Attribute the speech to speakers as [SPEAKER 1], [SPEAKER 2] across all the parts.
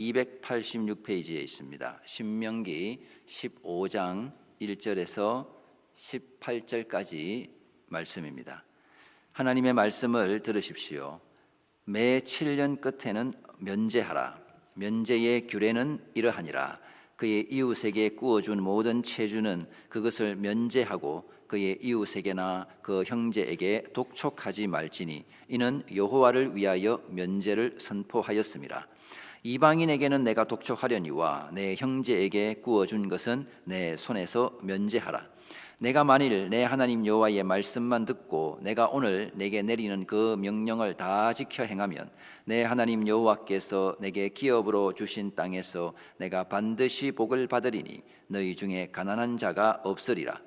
[SPEAKER 1] 286페이지에 있습니다. 신명기 15장 1절에서 18절까지 말씀입니다. 하나님의 말씀을 들으십시오. 매 7년 끝에는 면제하라. 면제의 규례는 이러하니라. 그의 이웃에게 구워준 모든 체주는 그것을 면제하고 그의 이웃에게나 그 형제에게 독촉하지 말지니 이는 여호와를 위하여 면제를 선포하였음이라. 이방인에게는 내가 독촉하려니와 내 형제에게 구워준 것은 내 손에서 면제하라. 내가 만일 내 하나님 여호와의 말씀만 듣고 내가 오늘 내게 내리는 그 명령을 다 지켜 행하면 내 하나님 여호와께서 내게 기업으로 주신 땅에서 내가 반드시 복을 받으리니 너희 중에 가난한 자가 없으리라.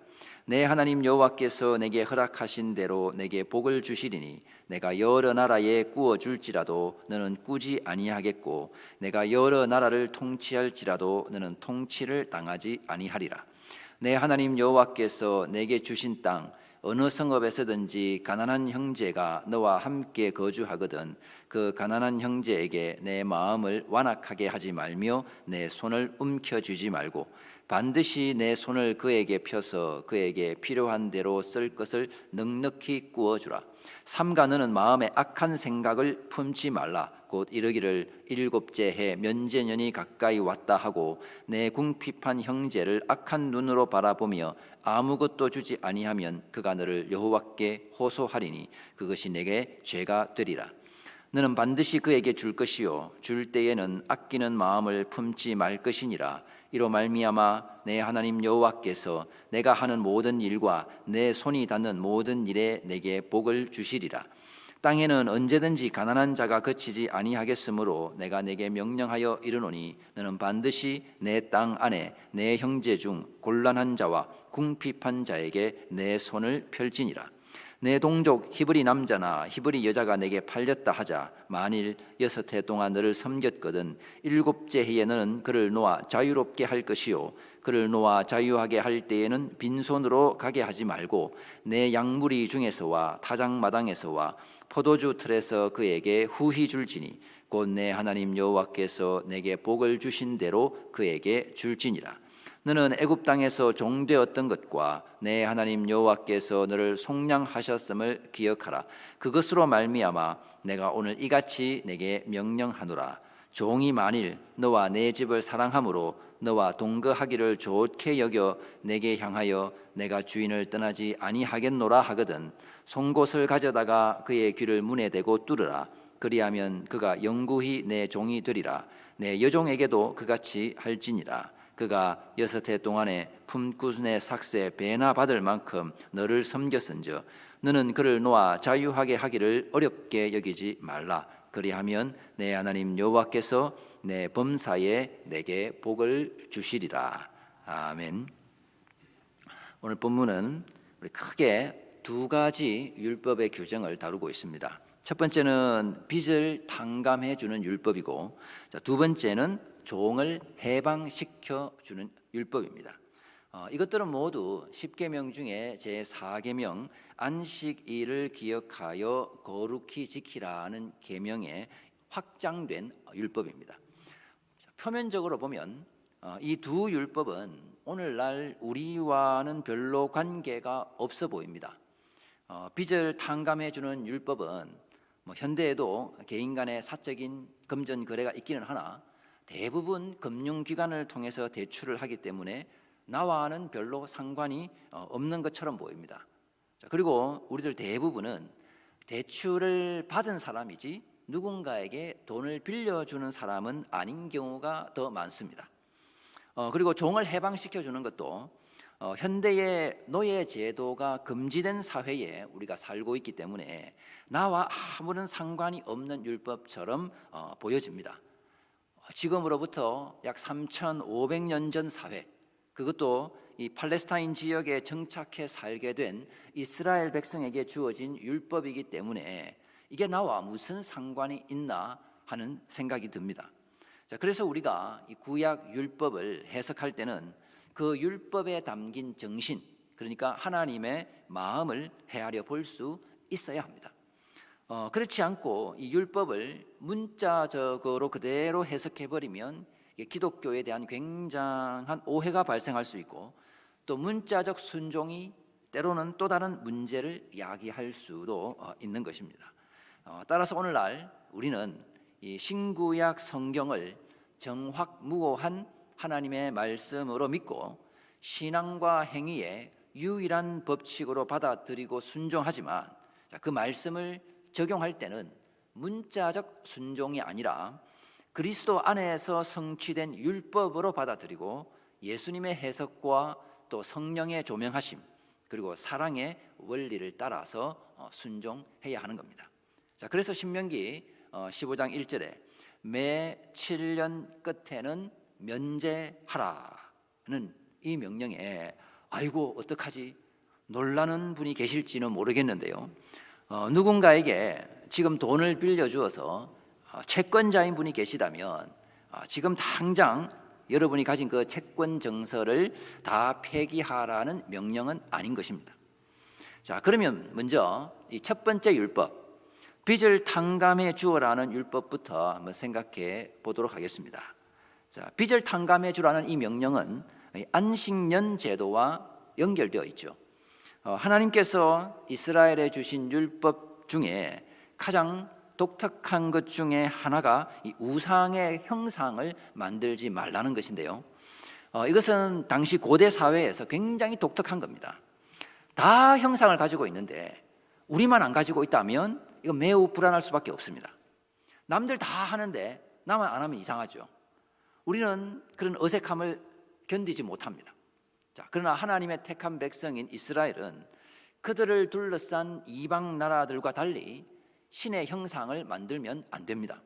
[SPEAKER 1] 내 하나님 여호와께서 내게 허락하신 대로 내게 복을 주시리니 내가 여러 나라에 구워 줄지라도 너는 꾸지 아니하겠고 내가 여러 나라를 통치할지라도 너는 통치를 당하지 아니하리라. 내 하나님 여호와께서 내게 주신 땅 어느 성읍에서든지 가난한 형제가 너와 함께 거주하거든 그 가난한 형제에게 내 마음을 완악하게 하지 말며 내 손을 움켜쥐지 말고 반드시 내 손을 그에게 펴서 그에게 필요한 대로 쓸 것을 넉넉히 구워주라. 삼가 너는 마음에 악한 생각을 품지 말라. 곧 이르기를 일곱째 해 면제년이 가까이 왔다 하고 내 궁핍한 형제를 악한 눈으로 바라보며 아무것도 주지 아니하면 그가 너를 여호와께 호소하리니 그것이 내게 죄가 되리라. 너는 반드시 그에게 줄 것이요 줄 때에는 아끼는 마음을 품지 말 것이니라. 이로 말미암아 내 하나님 여호와께서 내가 하는 모든 일과 내 손이 닿는 모든 일에 내게 복을 주시리라. 땅에는 언제든지 가난한 자가 그치지 아니하겠으므로 내가 내게 명령하여 이르노니 너는 반드시 내 땅 안에 내 형제 중 곤란한 자와 궁핍한 자에게 내 손을 펼지니라. 내 동족 히브리 남자나 히브리 여자가 내게 팔렸다 하자 만일 6해 동안 너를 섬겼거든 7째 해에 너는 그를 놓아 자유롭게 할 것이요 그를 놓아 자유하게 할 때에는 빈손으로 가게 하지 말고 내 양무리 중에서와 타작마당에서와 포도주 틀에서 그에게 후히 줄지니 곧 내 하나님 여호와께서 내게 복을 주신 대로 그에게 줄지니라. 너는 애굽 땅에서 종되었던 것과 내 하나님 여호와께서 너를 속량하셨음을 기억하라. 그것으로 말미암아 내가 오늘 이같이 내게 명령하노라. 종이 만일 너와 내 집을 사랑함으로 너와 동거하기를 좋게 여겨 내게 향하여 내가 주인을 떠나지 아니하겠노라 하거든 송곳을 가져다가 그의 귀를 문에 대고 뚫으라. 그리하면 그가 영구히 내 종이 되리라. 내 여종에게도 그같이 할지니라. 그가 6해 동안에 품꾼의 삭세 배나 받을 만큼 너를 섬겼은즉 너는 그를 놓아 자유하게 하기를 어렵게 여기지 말라. 그리하면 내 하나님 여호와께서 내 범사에 내게 복을 주시리라. 아멘. 오늘 본문은 우리 크게 두 가지 율법의 규정을 다루고 있습니다. 첫 번째는 빚을 탕감해 주는 율법이고 두 번째는 종을 해방시켜 주는 율법입니다. 이것들은 모두 10계명 중에 제4계명 안식일을 기억하여 거룩히 지키라는 계명에 확장된 율법입니다. 표면적으로 보면 이 두 율법은 오늘날 우리와는 별로 관계가 없어 보입니다. 빚을 탕감해 주는 율법은 현대에도 개인 간의 사적인 금전 거래가 있기는 하나 대부분 금융기관을 통해서 대출을 하기 때문에 나와는 별로 상관이 없는 것처럼 보입니다. 그리고 우리들 대부분은 대출을 받은 사람이지 누군가에게 돈을 빌려주는 사람은 아닌 경우가 더 많습니다. 그리고 종을 해방시켜주는 것도 현대의 노예 제도가 금지된 사회에 우리가 살고 있기 때문에 나와 아무런 상관이 없는 율법처럼 보여집니다. 지금으로부터 약 3,500년 전 사회, 그것도 이 팔레스타인 지역에 정착해 살게 된 이스라엘 백성에게 주어진 율법이기 때문에 이게 나와 무슨 상관이 있나 하는 생각이 듭니다. 그래서 우리가 이 구약 율법을 해석할 때는 그 율법에 담긴 정신, 그러니까 하나님의 마음을 헤아려 볼 수 있어야 합니다. 그렇지 않고 이 율법을 문자적으로 그대로 해석해버리면 기독교에 대한 굉장한 오해가 발생할 수 있고, 또 문자적 순종이 때로는 또 다른 문제를 야기할 수도 있는 것입니다. 따라서 오늘날 우리는 이 신구약 성경을 정확무고한 하나님의 말씀으로 믿고 신앙과 행위의 유일한 법칙으로 받아들이고 순종하지만, 그 말씀을 적용할 때는 문자적 순종이 아니라 그리스도 안에서 성취된 율법으로 받아들이고 예수님의 해석과 또 성령의 조명하심, 그리고 사랑의 원리를 따라서 순종해야 하는 겁니다. 그래서 신명기 15장 1절에 매 7년 끝에는 면제하라는 이 명령에 아이고 어떡하지 놀라는 분이 계실지는 모르겠는데요, 누군가에게 지금 돈을 빌려주어서 채권자인 분이 계시다면 지금 당장 여러분이 가진 그 채권 정서를 다 폐기하라는 명령은 아닌 것입니다. 그러면 먼저 이 첫 번째 율법, 빚을 탕감해 주어라는 율법부터 한번 생각해 보도록 하겠습니다. 빚을 탕감해 주라는 이 명령은 안식년 제도와 연결되어 있죠. 하나님께서 이스라엘에 주신 율법 중에 가장 독특한 것 중에 하나가 이 우상의 형상을 만들지 말라는 것인데요, 이것은 당시 고대 사회에서 굉장히 독특한 겁니다. 다 형상을 가지고 있는데 우리만 안 가지고 있다면 이거 매우 불안할 수밖에 없습니다. 남들 다 하는데 나만 안 하면 이상하죠. 우리는 그런 어색함을 견디지 못합니다. 그러나 하나님의 택한 백성인 이스라엘은 그들을 둘러싼 이방 나라들과 달리 신의 형상을 만들면 안 됩니다.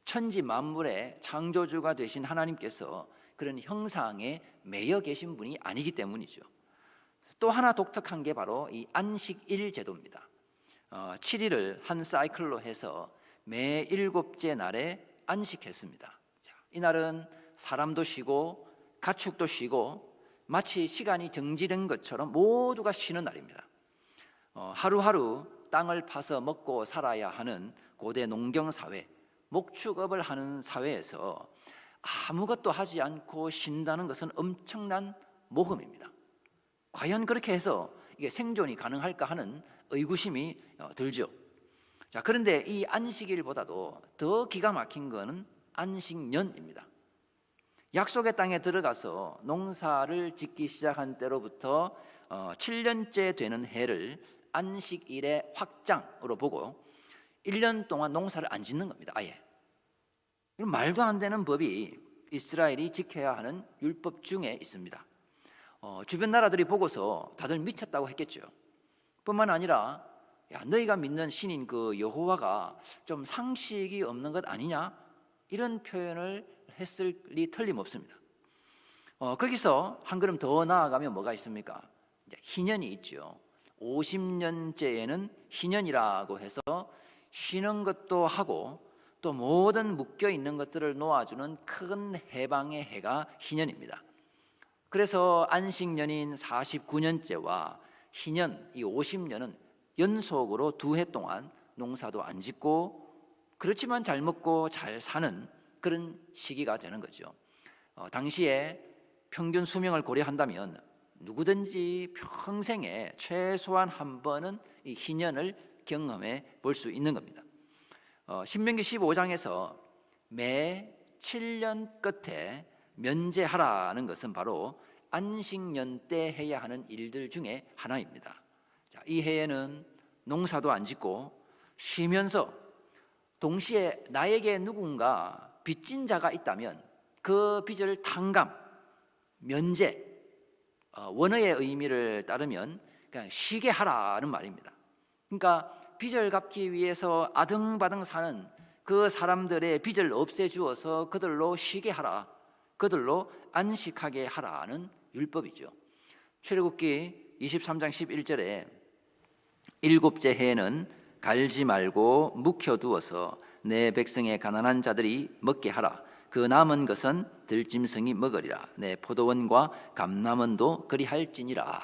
[SPEAKER 1] 천지 만물의 창조주가 되신 하나님께서 그런 형상에 매여 계신 분이 아니기 때문이죠. 또 하나 독특한 게 바로 이 안식일 제도입니다. 7일을 한 사이클로 해서 매 7째 날에 안식했습니다. 이날은 사람도 쉬고 가축도 쉬고 마치 시간이 정지된 것처럼 모두가 쉬는 날입니다. 하루하루 땅을 파서 먹고 살아야 하는 고대 농경사회, 목축업을 하는 사회에서 아무것도 하지 않고 쉰다는 것은 엄청난 모험입니다. 과연 그렇게 해서 이게 생존이 가능할까 하는 의구심이 들죠. 그런데 이 안식일보다도 더 기가 막힌 것은 안식년입니다. 약속의 땅에 들어가서 농사를 짓기 시작한 때로부터 7년째 되는 해를 안식일의 확장으로 보고 1년 동안 농사를 안 짓는 겁니다. 아예. 말도 안 되는 법이 이스라엘이 지켜야 하는 율법 중에 있습니다. 주변 나라들이 보고서 다들 미쳤다고 했겠죠. 뿐만 아니라 야, 너희가 믿는 신인 그 여호와가 좀 상식이 없는 것 아니냐? 이런 표현을 했을 리 틀림없습니다. 거기서 한 걸음 더 나아가면 뭐가 있습니까? 이제 희년이 있죠. 50년째에는 희년이라고 해서 쉬는 것도 하고 또 모든 묶여 있는 것들을 놓아주는 큰 해방의 해가 희년입니다. 그래서 안식년인 49년째와 희년 이 50년은 연속으로 2해 동안 농사도 안 짓고 그렇지만 잘 먹고 잘 사는 그런 시기가 되는 거죠. 당시에 평균 수명을 고려한다면 누구든지 평생에 최소한 한 번은 이 희년을 경험해 볼 수 있는 겁니다. 신명기 15장에서 매 7년 끝에 면제하라는 것은 바로 안식년 때 해야 하는 일들 중에 하나입니다. 이 해에는 농사도 안 짓고 쉬면서 동시에 나에게 누군가 빚진 자가 있다면 그 빚을 탕감, 면제, 원어의 의미를 따르면 그냥 쉬게 하라는 말입니다. 그러니까 빚을 갚기 위해서 아등바등 사는 그 사람들의 빚을 없애주어서 그들로 쉬게 하라, 그들로 안식하게 하라는 율법이죠. 출애굽기 23장 11절에 7째 해에는 갈지 말고 묵혀두어서 내 백성의 가난한 자들이 먹게 하라. 그 남은 것은 들짐승이 먹으리라. 내 포도원과 감람원도 그리할지니라.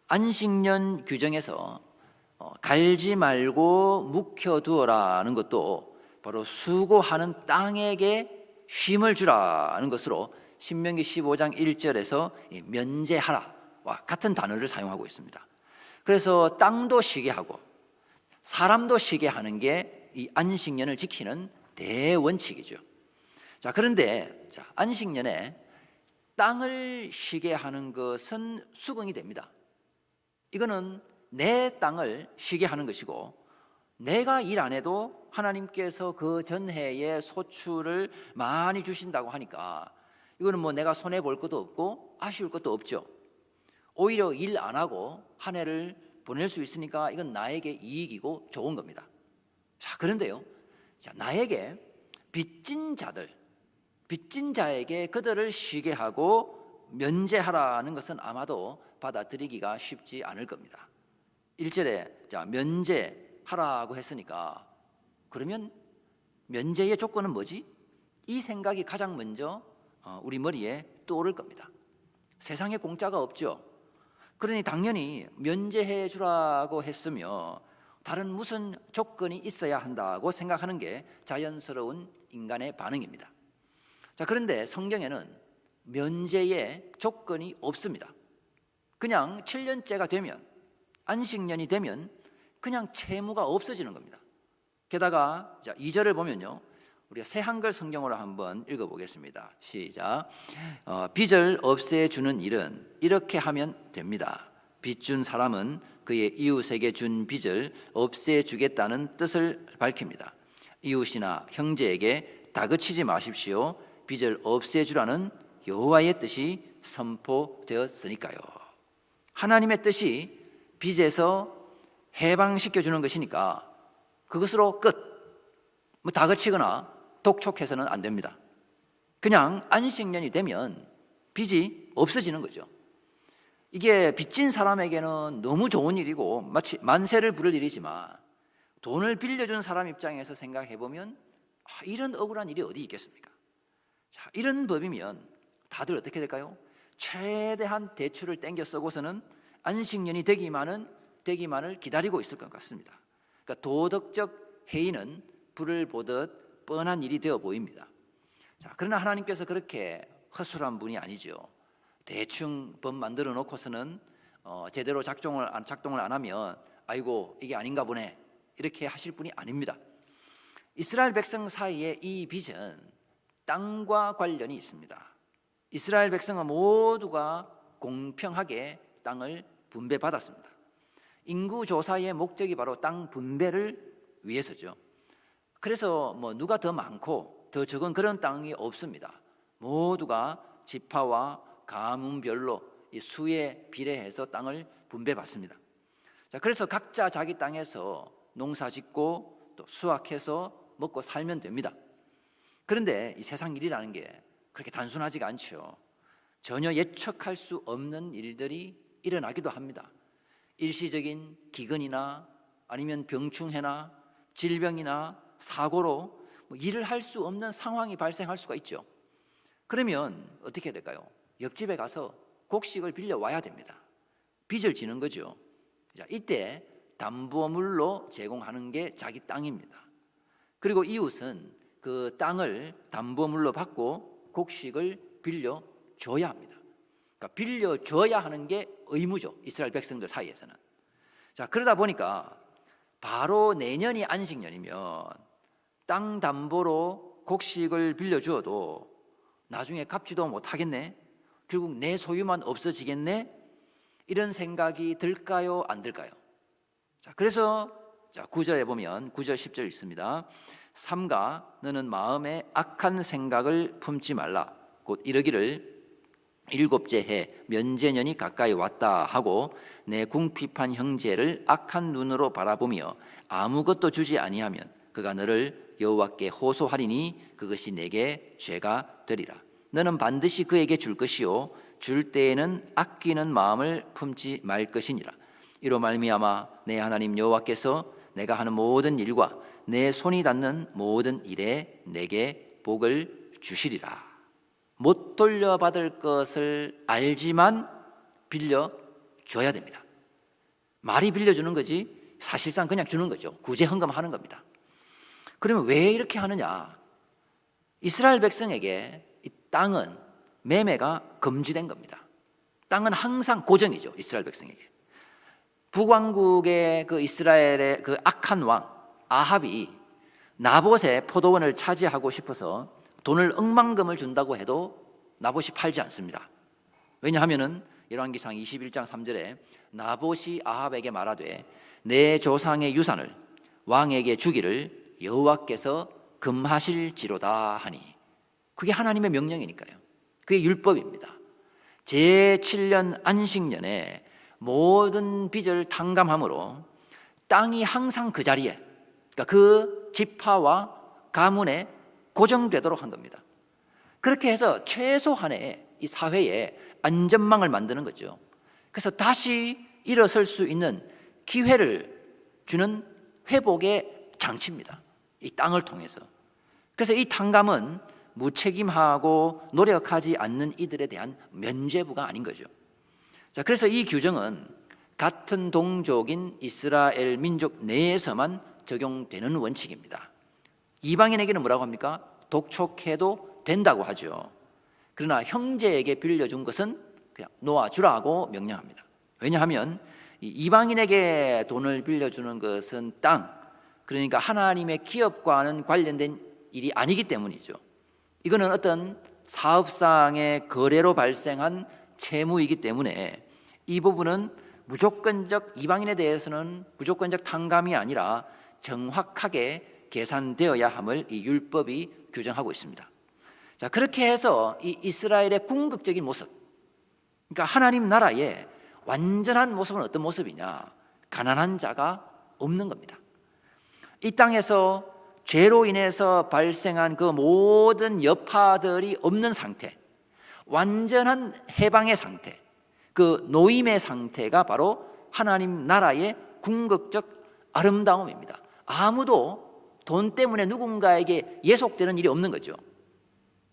[SPEAKER 1] 안식년 규정에서 갈지 말고 묵혀두어라는 것도 바로 수고하는 땅에게 쉼을 주라는 것으로 신명기 15장 1절에서 면제하라와 같은 단어를 사용하고 있습니다. 그래서 땅도 쉬게 하고 사람도 쉬게 하는 게 이 안식년을 지키는 대원칙이죠. 자, 그런데 안식년에 땅을 쉬게 하는 것은 수긍이 됩니다. 이거는 내 땅을 쉬게 하는 것이고, 내가 일 안 해도 하나님께서 그 전해의 소출을 많이 주신다고 하니까 이거는 뭐 내가 손해 볼 것도 없고 아쉬울 것도 없죠. 오히려 일 안 하고 한 해를 보낼 수 있으니까 이건 나에게 이익이고 좋은 겁니다. 자, 그런데요, 나에게 빚진 자에게 그들을 쉬게 하고 면제하라는 것은 아마도 받아들이기가 쉽지 않을 겁니다. 1절에 면제하라고 했으니까 그러면 면제의 조건은 뭐지? 이 생각이 가장 먼저 우리 머리에 떠오를 겁니다. 세상에 공짜가 없죠. 그러니 당연히 면제해 주라고 했으며 다른 무슨 조건이 있어야 한다고 생각하는 게 자연스러운 인간의 반응입니다. 자, 그런데 성경에는 면제의 조건이 없습니다. 그냥 7년째가 되면, 안식년이 되면 그냥 채무가 없어지는 겁니다. 게다가 2절을 보면요, 우리가 새 한글 성경으로 한번 읽어보겠습니다. 시작. 빚을 없애주는 일은 이렇게 하면 됩니다. 빚 준 사람은 그의 이웃에게 준 빚을 없애주겠다는 뜻을 밝힙니다. 이웃이나 형제에게 다그치지 마십시오. 빚을 없애주라는 여호와의 뜻이 선포되었으니까요. 하나님의 뜻이 빚에서 해방시켜주는 것이니까 그것으로 끝. 뭐 다그치거나 독촉해서는 안 됩니다. 그냥 안식년이 되면 빚이 없어지는 거죠. 이게 빚진 사람에게는 너무 좋은 일이고 마치 만세를 부를 일이지만, 돈을 빌려준 사람 입장에서 생각해 보면 이런 억울한 일이 어디 있겠습니까? 자, 이런 법이면 다들 어떻게 될까요? 최대한 대출을 땡겨 쓰고서는 안식년이 되기만을 기다리고 있을 것 같습니다. 그러니까 도덕적 해이는 불을 보듯 뻔한 일이 되어 보입니다. 자, 그러나 하나님께서 그렇게 허술한 분이 아니죠. 대충 법 만들어 놓고서는 제대로 작동을 안 하면 아이고 이게 아닌가 보네 이렇게 하실 분이 아닙니다. 이스라엘 백성 사이에 이 빚은 땅과 관련이 있습니다. 이스라엘 백성은 모두가 공평하게 땅을 분배받았습니다. 인구 조사의 목적이 바로 땅 분배를 위해서죠. 그래서 누가 더 많고 더 적은 그런 땅이 없습니다. 모두가 지파와 가문별로 이 수에 비례해서 땅을 분배받습니다. 자, 그래서 각자 자기 땅에서 농사 짓고 또 수확해서 먹고 살면 됩니다. 그런데 이 세상 일이라는 게 그렇게 단순하지가 않죠. 전혀 예측할 수 없는 일들이 일어나기도 합니다. 일시적인 기근이나 아니면 병충해나 질병이나 사고로 일을 할 수 없는 상황이 발생할 수가 있죠. 그러면 어떻게 해야 될까요? 옆집에 가서 곡식을 빌려 와야 됩니다. 빚을 지는 거죠. 자, 이때 담보물로 제공하는 게 자기 땅입니다. 그리고 이웃은 그 땅을 담보물로 받고 곡식을 빌려줘야 합니다. 그러니까 빌려줘야 하는 게 의무죠. 이스라엘 백성들 사이에서는. 자, 그러다 보니까 바로 내년이 안식년이면 땅 담보로 곡식을 빌려주어도 나중에 갚지도 못하겠네, 결국 내 소유만 없어지겠네, 이런 생각이 들까요, 안 들까요? 자, 그래서 9절에 보면 9절 10절 있습니다. 삼가 너는 마음에 악한 생각을 품지 말라. 곧 이르기를 일곱째 해 면제년이 가까이 왔다 하고 내 궁핍한 형제를 악한 눈으로 바라보며 아무것도 주지 아니하면 그가 너를 여호와께 호소하리니 그것이 내게 죄가 되리라. 너는 반드시 그에게 줄 것이요 줄 때에는 아끼는 마음을 품지 말 것이니라. 이로 말미암아 내 하나님 여호와께서 내가 하는 모든 일과 내 손이 닿는 모든 일에 내게 복을 주시리라. 못 돌려받을 것을 알지만 빌려줘야 됩니다. 말이 빌려주는 거지 사실상 그냥 주는 거죠. 구제 헌금하는 겁니다. 그러면 왜 이렇게 하느냐? 이스라엘 백성에게 이 땅은 매매가 금지된 겁니다. 땅은 항상 고정이죠. 이스라엘 백성에게. 북왕국의 그 이스라엘의 그 악한 왕 아합이 나봇의 포도원을 차지하고 싶어서 돈을 억만금을 준다고 해도 나봇이 팔지 않습니다. 왜냐하면은 열왕기상 21장 3절에 나봇이 아합에게 말하되 내 조상의 유산을 왕에게 주기를 여호와께서 금하실지로다 하니, 그게 하나님의 명령이니까요. 그게 율법입니다. 제7년 안식년에 모든 빚을 탕감함으로 땅이 항상 그 자리에, 그러니까 그 지파와 가문에 고정되도록 한 겁니다. 그렇게 해서 최소한의 이 사회에 안전망을 만드는 거죠. 그래서 다시 일어설 수 있는 기회를 주는 회복의 장치입니다. 이 땅을 통해서. 그래서 이 탕감은 무책임하고 노력하지 않는 이들에 대한 면죄부가 아닌 거죠. 자, 그래서 이 규정은 같은 동족인 이스라엘 민족 내에서만 적용되는 원칙입니다. 이방인에게는 뭐라고 합니까? 독촉해도 된다고 하죠. 그러나 형제에게 빌려준 것은 그냥 놓아주라고 명령합니다. 왜냐하면 이방인에게 돈을 빌려주는 것은 땅, 그러니까 하나님의 기업과는 관련된 일이 아니기 때문이죠. 이거는 어떤 사업상의 거래로 발생한 채무이기 때문에 이 부분은 무조건적, 이방인에 대해서는 무조건적 탕감이 아니라 정확하게 계산되어야 함을 이 율법이 규정하고 있습니다. 자, 그렇게 해서 이 이스라엘의 궁극적인 모습, 그러니까 하나님 나라의 완전한 모습은 어떤 모습이냐? 가난한 자가 없는 겁니다. 이 땅에서 죄로 인해서 발생한 그 모든 여파들이 없는 상태, 완전한 해방의 상태, 그 노임의 상태가 바로 하나님 나라의 궁극적 아름다움입니다. 아무도 돈 때문에 누군가에게 예속되는 일이 없는 거죠.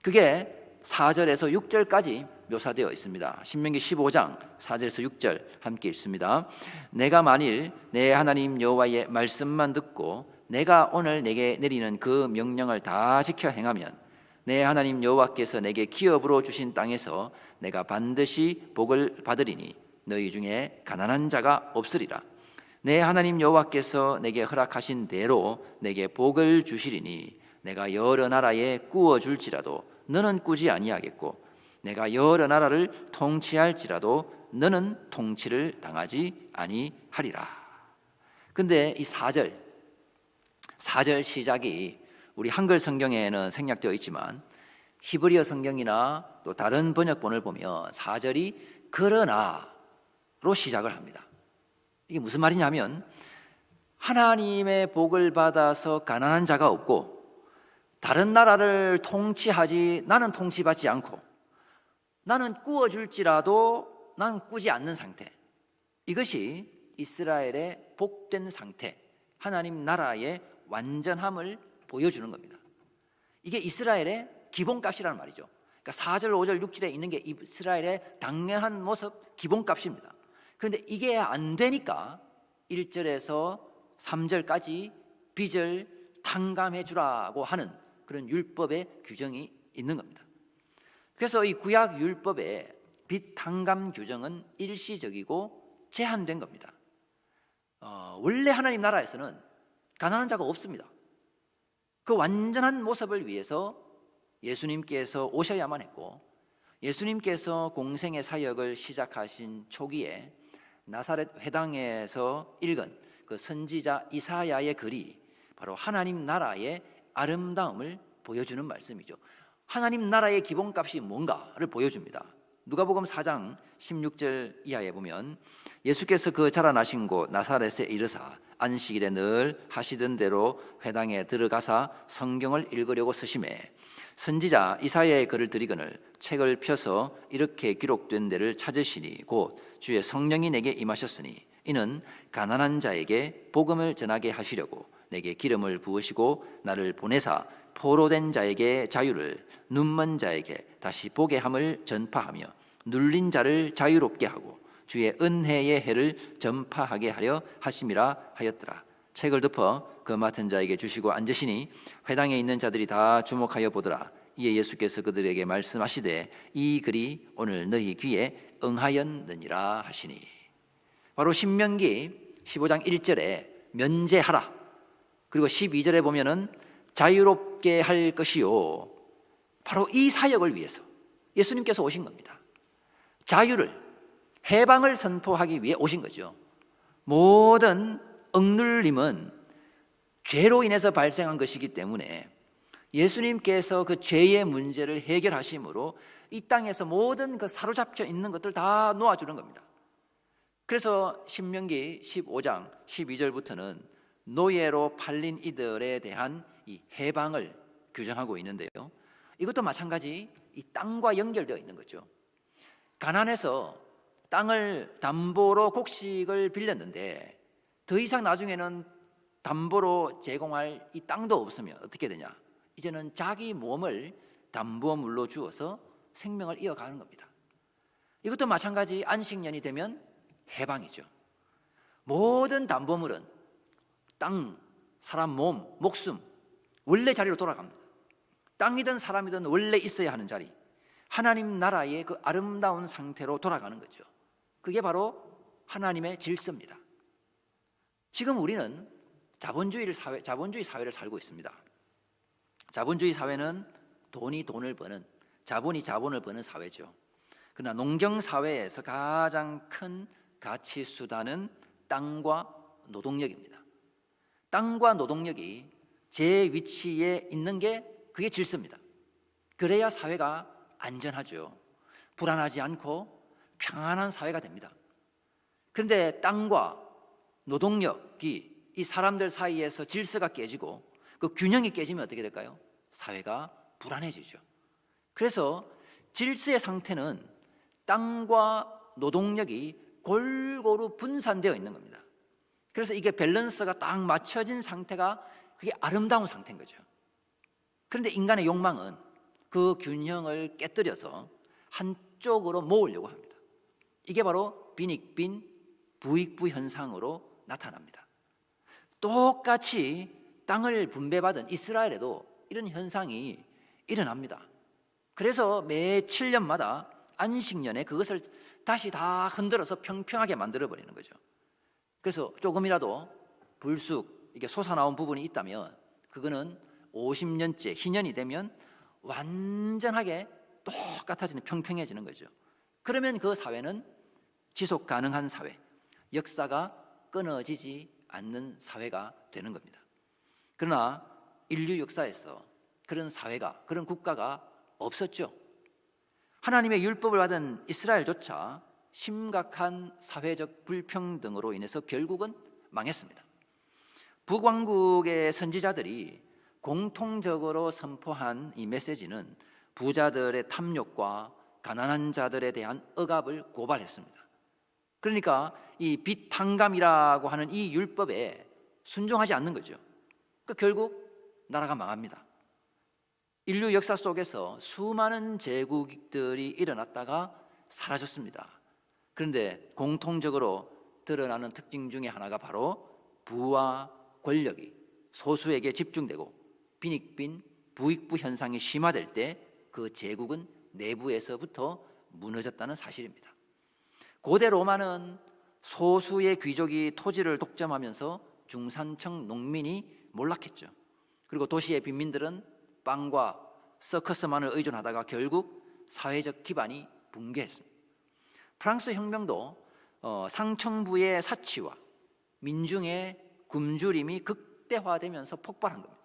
[SPEAKER 1] 그게 4절에서 6절까지 묘사되어 있습니다. 신명기 15장 4절에서 6절 함께 읽습니다. 내가 만일 내 하나님 여호와의 말씀만 듣고 내가 오늘 내게 내리는 그 명령을 다 지켜 행하면 내 하나님 여호와께서 내게 기업으로 주신 땅에서 내가 반드시 복을 받으리니 너희 중에 가난한 자가 없으리라. 내 하나님 여호와께서 내게 허락하신 대로 내게 복을 주시리니 내가 여러 나라에 꾸어 줄지라도 너는 꾸지 아니하겠고 내가 여러 나라를 통치할지라도 너는 통치를 당하지 아니하리라. 근데 이 4절 시작이 우리 한글 성경에는 생략되어 있지만 히브리어 성경이나 또 다른 번역본을 보면 4절이 그러나로 시작을 합니다. 이게 무슨 말이냐면 하나님의 복을 받아서 가난한 자가 없고 다른 나라를 통치하지, 나는 통치받지 않고 나는 꾸어줄지라도 나는 꾸지 않는 상태, 이것이 이스라엘의 복된 상태, 하나님 나라의 완전함을 보여주는 겁니다. 이게 이스라엘의 기본값이라는 말이죠. 그러니까 4절, 5절, 6절에 있는 게 이스라엘의 당연한 모습, 기본값입니다. 그런데 이게 안 되니까 1절에서 3절까지 빚을 탕감해 주라고 하는 그런 율법의 규정이 있는 겁니다. 그래서 이 구약 율법의 빚 탕감 규정은 일시적이고 제한된 겁니다. 원래 하나님 나라에서는 가난한 자가 없습니다. 그 완전한 모습을 위해서 예수님께서 오셔야만 했고, 예수님께서 공생의 사역을 시작하신 초기에 나사렛 회당에서 읽은 그 선지자 이사야의 글이 바로 하나님 나라의 아름다움을 보여주는 말씀이죠. 하나님 나라의 기본값이 뭔가를 보여줍니다. 누가복음 4장 16절 이하에 보면 예수께서 그 자라나신 곳 나사렛에 이르사 안식일에 늘 하시던 대로 회당에 들어가사 성경을 읽으려고 서심해 선지자 이사야의 글을 들이거늘 책을 펴서 이렇게 기록된 데를 찾으시니 곧 주의 성령이 내게 임하셨으니 이는 가난한 자에게 복음을 전하게 하시려고 내게 기름을 부으시고 나를 보내사 포로된 자에게 자유를, 눈먼 자에게 다시 보게 함을 전파하며 눌린 자를 자유롭게 하고 주의 은혜의 해를 전파하게 하려 하심이라 하였더라. 책을 덮어 그 맡은 자에게 주시고 앉으시니 회당에 있는 자들이 다 주목하여 보더라. 이에 예수께서 그들에게 말씀하시되 이 글이 오늘 너희 귀에 응하였느니라 하시니. 바로 신명기 15장 1절에 면제하라, 그리고 12절에 보면은 자유롭게 할 것이요, 바로 이 사역을 위해서 예수님께서 오신 겁니다. 자유를, 해방을 선포하기 위해 오신 거죠. 모든 억눌림은 죄로 인해서 발생한 것이기 때문에 예수님께서 그 죄의 문제를 해결하심으로 이 땅에서 모든 그 사로잡혀 있는 것들 다 놓아주는 겁니다. 그래서 신명기 15장 12절부터는 노예로 팔린 이들에 대한 이 해방을 규정하고 있는데요, 이것도 마찬가지 이 땅과 연결되어 있는 거죠. 가난해서 땅을 담보로 곡식을 빌렸는데 더 이상 나중에는 담보로 제공할 이 땅도 없으면 어떻게 되냐? 이제는 자기 몸을 담보물로 주어서 생명을 이어가는 겁니다. 이것도 마찬가지 안식년이 되면 해방이죠. 모든 담보물은 땅, 사람 몸, 목숨, 원래 자리로 돌아갑니다. 땅이든 사람이든 원래 있어야 하는 자리, 하나님 나라의 그 아름다운 상태로 돌아가는 거죠. 그게 바로 하나님의 질서입니다. 지금 우리는 자본주의 사회를 살고 있습니다. 자본주의 사회는 돈이 돈을 버는, 자본이 자본을 버는 사회죠. 그러나 농경 사회에서 가장 큰 가치 수단은 땅과 노동력입니다. 땅과 노동력이 제 위치에 있는 게 그게 질서입니다. 그래야 사회가 안전하죠. 불안하지 않고 평안한 사회가 됩니다. 그런데 땅과 노동력이 이 사람들 사이에서 질서가 깨지고 그 균형이 깨지면 어떻게 될까요? 사회가 불안해지죠. 그래서 질서의 상태는 땅과 노동력이 골고루 분산되어 있는 겁니다. 그래서 이게 밸런스가 딱 맞춰진 상태가 그게 아름다운 상태인 거죠. 그런데 인간의 욕망은 그 균형을 깨뜨려서 한쪽으로 모으려고 합니다. 이게 바로 빈익빈 부익부 현상으로 나타납니다. 똑같이 땅을 분배받은 이스라엘에도 이런 현상이 일어납니다. 그래서 매 7년마다 안식년에 그것을 다시 다 흔들어서 평평하게 만들어버리는 거죠. 그래서 조금이라도 불쑥 이게 솟아나온 부분이 있다면 그거는 50년째 희년이 되면 완전하게 똑같아지는, 평평해지는 거죠. 그러면 그 사회는 지속 가능한 사회, 역사가 끊어지지 않는 사회가 되는 겁니다. 그러나 인류 역사에서 그런 사회가, 그런 국가가 없었죠. 하나님의 율법을 받은 이스라엘조차 심각한 사회적 불평등으로 인해서 결국은 망했습니다. 북왕국의 선지자들이 공통적으로 선포한 이 메시지는 부자들의 탐욕과 가난한 자들에 대한 억압을 고발했습니다. 그러니까 이 빚탕감이라고 하는 이 율법에 순종하지 않는 거죠. 그 결국 나라가 망합니다. 인류 역사 속에서 수많은 제국들이 일어났다가 사라졌습니다. 그런데 공통적으로 드러나는 특징 중에 하나가 바로 부와 권력이 소수에게 집중되고 빈익빈 부익부 현상이 심화될 때 그 제국은 내부에서부터 무너졌다는 사실입니다. 고대 로마는 소수의 귀족이 토지를 독점하면서 중산층 농민이 몰락했죠. 그리고 도시의 빈민들은 빵과 서커스만을 의존하다가 결국 사회적 기반이 붕괴했습니다. 프랑스 혁명도 상층부의 사치와 민중의 굶주림이 극대화되면서 폭발한 겁니다.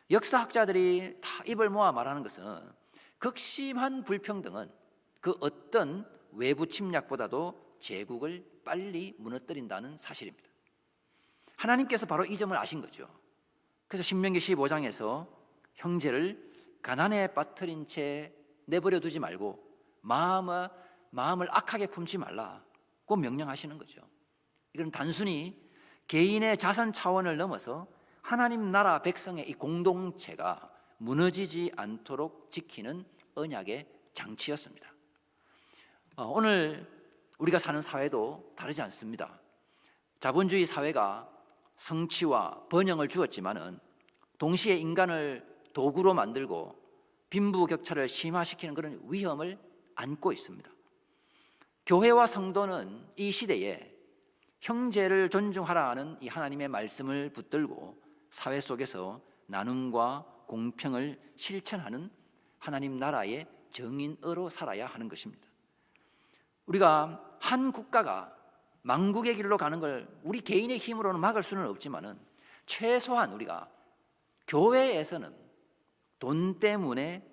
[SPEAKER 1] 역사학자들이 다 입을 모아 말하는 것은 극심한 불평등은 그 어떤 외부 침략보다도 제국을 빨리 무너뜨린다는 사실입니다. 하나님께서 바로 이 점을 아신 거죠. 그래서 신명기 15장에서 형제를 가난에 빠뜨린 채 내버려 두지 말고 마음을 악하게 품지 말라고 명령하시는 거죠. 이건 단순히 개인의 자선 차원을 넘어서 하나님 나라 백성의 이 공동체가 무너지지 않도록 지키는 언약의 장치였습니다. 오늘 우리가 사는 사회도 다르지 않습니다. 자본주의 사회가 성취와 번영을 주었지만은 동시에 인간을 도구로 만들고 빈부격차를 심화시키는 그런 위험을 안고 있습니다. 교회와 성도는 이 시대에 형제를 존중하라는 이 하나님의 말씀을 붙들고 사회 속에서 나눔과 공평을 실천하는 하나님 나라의 정인으로 살아야 하는 것입니다. 우리가 한 국가가 망국의 길로 가는 걸 우리 개인의 힘으로는 막을 수는 없지만은 최소한 우리가 교회에서는 돈 때문에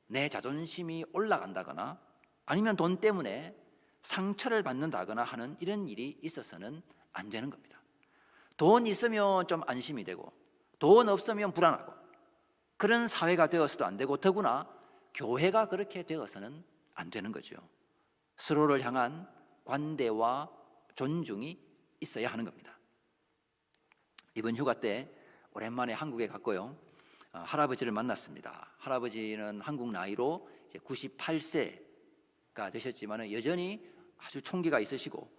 [SPEAKER 1] 내 자존심이 올라간다거나 아니면 돈 때문에 상처를 받는다거나 하는 이런 일이 있어서는 안 되는 겁니다. 돈 있으면 좀 안심이 되고 돈 없으면 불안하고 그런 사회가 되어서도 안 되고 더구나 교회가 그렇게 되어서는 안 되는 거죠. 서로를 향한 관대와 존중이 있어야 하는 겁니다. 이번 휴가 때 오랜만에 한국에 갔고요. 할아버지를 만났습니다. 할아버지는 한국 나이로 이제 98세가 되셨지만 여전히 아주 총기가 있으시고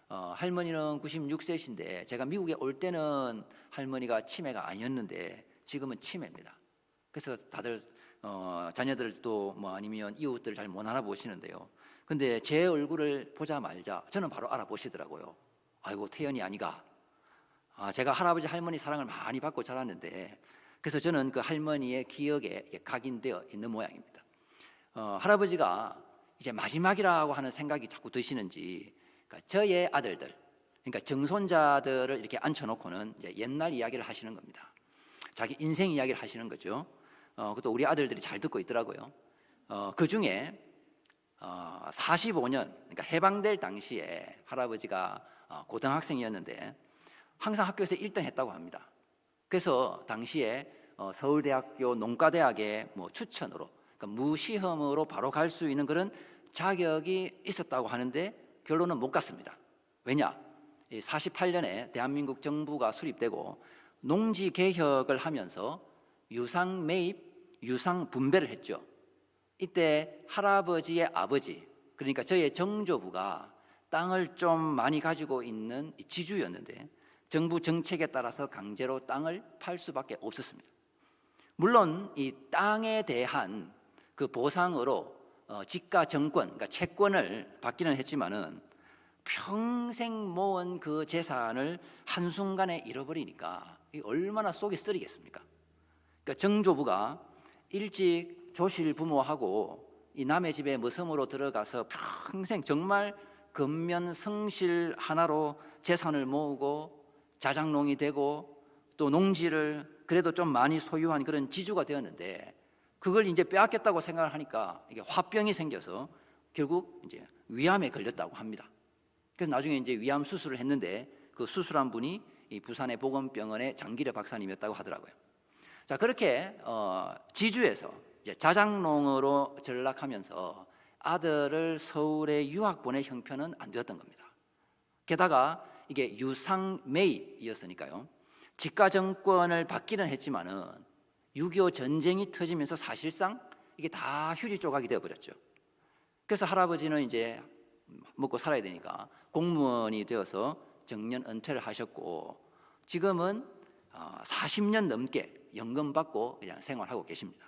[SPEAKER 1] 할머니는 96세신데 제가 미국에 올 때는 할머니가 치매가 아니었는데 지금은 치매입니다. 그래서 다들 자녀들도 뭐 아니면 이웃들을 잘 못 알아보시는데요. 근데 제 얼굴을 보자마자 저는 바로 알아보시더라고요. 아이고 태연이 아니가. 제가 할아버지 할머니 사랑을 많이 받고 자랐는데 그래서 저는 그 할머니의 기억에 각인되어 있는 모양입니다. 할아버지가 이제 마지막이라고 하는 생각이 자꾸 드시는지 그러니까 저의 아들들, 그러니까 정손자들을 이렇게 앉혀놓고는 이제 옛날 이야기를 하시는 겁니다. 자기 인생 이야기를 하시는 거죠. 그것도 우리 아들들이 잘 듣고 있더라고요. 그 중에 45년, 그러니까 해방될 당시에 할아버지가 고등학생이었는데 항상 학교에서 1등 했다고 합니다. 그래서 당시에 서울대학교 농과대학의 뭐 추천으로 그러니까 무시험으로 바로 갈 수 있는 그런 자격이 있었다고 하는데 결론은 못 갔습니다. 왜냐? 48년에 대한민국 정부가 수립되고 농지 개혁을 하면서 유상 매입, 유상 분배를 했죠. 이때 할아버지의 아버지, 그러니까 저의 정조부가 땅을 좀 많이 가지고 있는 지주였는데 정부 정책에 따라서 강제로 땅을 팔 수밖에 없었습니다. 물론 이 땅에 대한 그 보상으로 지가 정권, 그러니까 채권을 받기는 했지만은 평생 모은 그 재산을 한순간에 잃어버리니까 얼마나 속이 쓰리겠습니까? 그러니까 정조부가 일찍 조실 부모하고 이 남의 집에 머슴으로 들어가서 평생 정말 근면 성실 하나로 재산을 모으고 자장농이 되고 또 농지를 그래도 좀 많이 소유한 그런 지주가 되었는데 그걸 이제 빼앗겼다고 생각을 하니까 이게 화병이 생겨서 결국 이제 위암에 걸렸다고 합니다. 그래서 나중에 이제 위암 수술을 했는데 그 수술한 분이 이 부산의 보건병원의 장기려 박사님이었다고 하더라고요. 자, 그렇게 지주에서 이제 자장농으로 전락하면서 아들을 서울에 유학 보낼 형편은 안 되었던 겁니다. 게다가 이게 유상 매입이었으니까요. 지가 정권을 받기는 했지만은 6.25 전쟁이 터지면서 사실상 이게 다 휴지 조각이 되어버렸죠. 그래서 할아버지는 이제 먹고 살아야 되니까 공무원이 되어서 정년 은퇴를 하셨고 지금은 40년 넘게 연금 받고 그냥 생활하고 계십니다.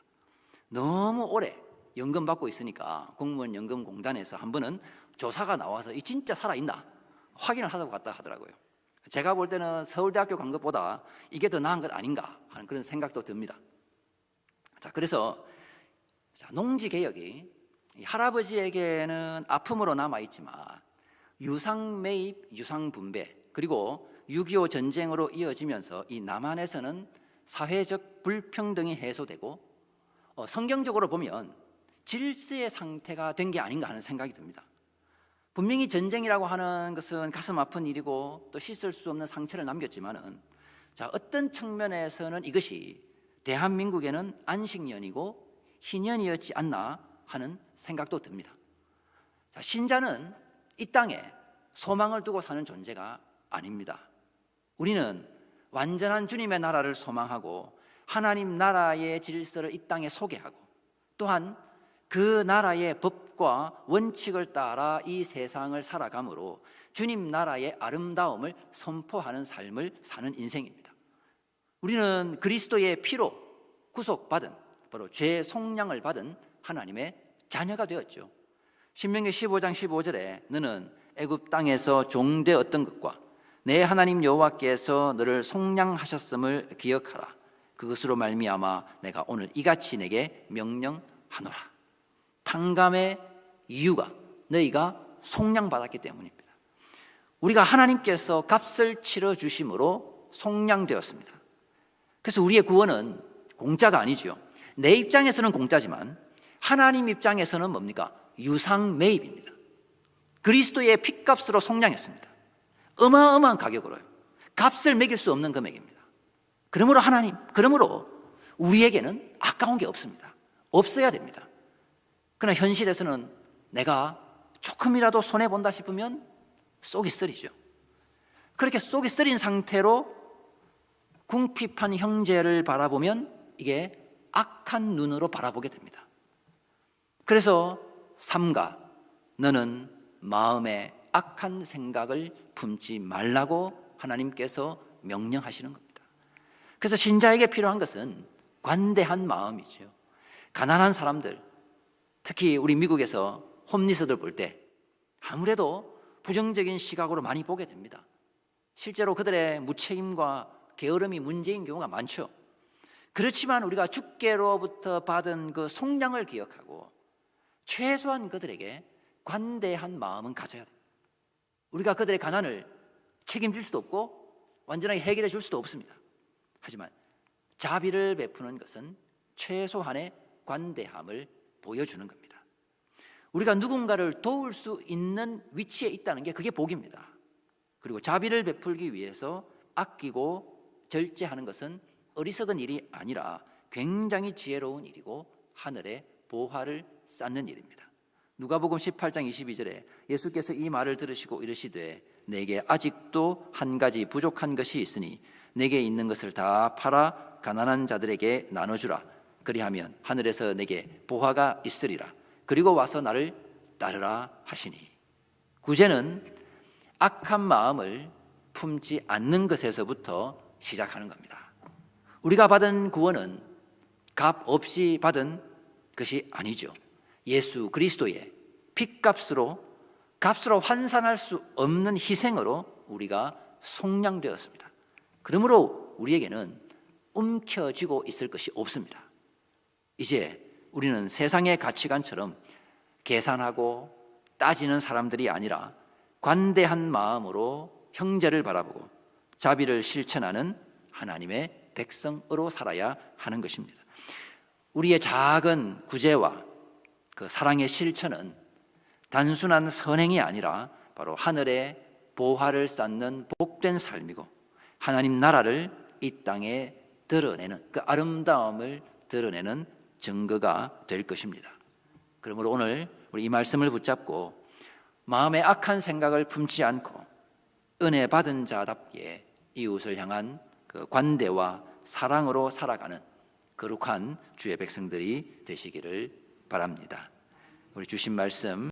[SPEAKER 1] 너무 오래 연금 받고 있으니까 공무원 연금공단에서 한 번은 조사가 나와서 이 진짜 살아있나 확인을 하다고 갔다 하더라고요. 제가 볼 때는 서울대학교 간 것보다 이게 더 나은 것 아닌가 하는 그런 생각도 듭니다. 자, 그래서 농지 개혁이 할아버지에게는 아픔으로 남아있지만 유상 매입, 유상 분배 그리고 6.25 전쟁으로 이어지면서 이 남한에서는 사회적 불평등이 해소되고 성경적으로 보면 질서의 상태가 된 게 아닌가 하는 생각이 듭니다. 분명히 전쟁이라고 하는 것은 가슴 아픈 일이고 또 씻을 수 없는 상처를 남겼지만은 어떤 측면에서는 이것이 대한민국에는 안식년이고 희년이었지 않나 하는 생각도 듭니다. 신자는 이 땅에 소망을 두고 사는 존재가 아닙니다. 우리는 완전한 주님의 나라를 소망하고 하나님 나라의 질서를 이 땅에 소개하고 또한 그 나라의 법과 원칙을 따라 이 세상을 살아가므로 주님 나라의 아름다움을 선포하는 삶을 사는 인생입니다. 우리는 그리스도의 피로 구속받은, 바로 죄 속량을 받은 하나님의 자녀가 되었죠. 신명기 15장 15절에 너는 애굽 땅에서 종되었던 것과 내 하나님 여호와께서 너를 속량하셨음을 기억하라. 그것으로 말미암아 내가 오늘 이같이 내게 명령하노라. 탕감의 이유가 너희가 속량받았기 때문입니다. 우리가 하나님께서 값을 치러 주심으로 속량되었습니다. 그래서 우리의 구원은 공짜가 아니죠. 내 입장에서는 공짜지만 하나님 입장에서는 뭡니까? 유상매입입니다. 그리스도의 핏값으로 속량했습니다. 어마어마한 가격으로요. 값을 매길 수 없는 금액입니다. 그러므로 우리에게는 아까운 게 없습니다. 없어야 됩니다. 그러나 현실에서는 내가 조금이라도 손해본다 싶으면 속이 쓰리죠. 그렇게 속이 쓰린 상태로 궁핍한 형제를 바라보면 이게 악한 눈으로 바라보게 됩니다. 그래서 삼가 너는 마음에 악한 생각을 품지 말라고 하나님께서 명령하시는 겁니다. 그래서 신자에게 필요한 것은 관대한 마음이죠. 가난한 사람들, 특히 우리 미국에서 홈리스들 볼 때 아무래도 부정적인 시각으로 많이 보게 됩니다. 실제로 그들의 무책임과 게으름이 문제인 경우가 많죠. 그렇지만 우리가 주께로부터 받은 그 속량을 기억하고 최소한 그들에게 관대한 마음은 가져야 됩니다. 우리가 그들의 가난을 책임질 수도 없고 완전하게 해결해 줄 수도 없습니다. 하지만 자비를 베푸는 것은 최소한의 관대함을 보여주는 겁니다. 우리가 누군가를 도울 수 있는 위치에 있다는 게 그게 복입니다. 그리고 자비를 베풀기 위해서 아끼고 절제하는 것은 어리석은 일이 아니라 굉장히 지혜로운 일이고 하늘의 보화를 쌓는 일입니다. 누가복음 18장 22절에 예수께서 이 말을 들으시고 이르시되 내게 아직도 한 가지 부족한 것이 있으니 내게 있는 것을 다 팔아 가난한 자들에게 나눠주라. 그리하면 하늘에서 내게 보화가 있으리라. 그리고 와서 나를 따르라 하시니. 구제는 악한 마음을 품지 않는 것에서부터 시작하는 겁니다. 우리가 받은 구원은 값 없이 받은 것이 아니죠. 예수 그리스도의 핏값으로 값으로 환산할 수 없는 희생으로 우리가 속량되었습니다. 그러므로 우리에게는 움켜쥐고 있을 것이 없습니다. 이제 우리는 세상의 가치관처럼 계산하고 따지는 사람들이 아니라 관대한 마음으로 형제를 바라보고 자비를 실천하는 하나님의 백성으로 살아야 하는 것입니다. 우리의 작은 구제와 그 사랑의 실천은 단순한 선행이 아니라 바로 하늘의 보화를 쌓는 복된 삶이고 하나님 나라를 이 땅에 드러내는 그 아름다움을 드러내는 증거가 될 것입니다. 그러므로 오늘 우리 이 말씀을 붙잡고 마음에 악한 생각을 품지 않고 은혜 받은 자답게 이웃을 향한 그 관대와 사랑으로 살아가는 거룩한 주의 백성들이 되시기를 바랍니다. 우리 주신 말씀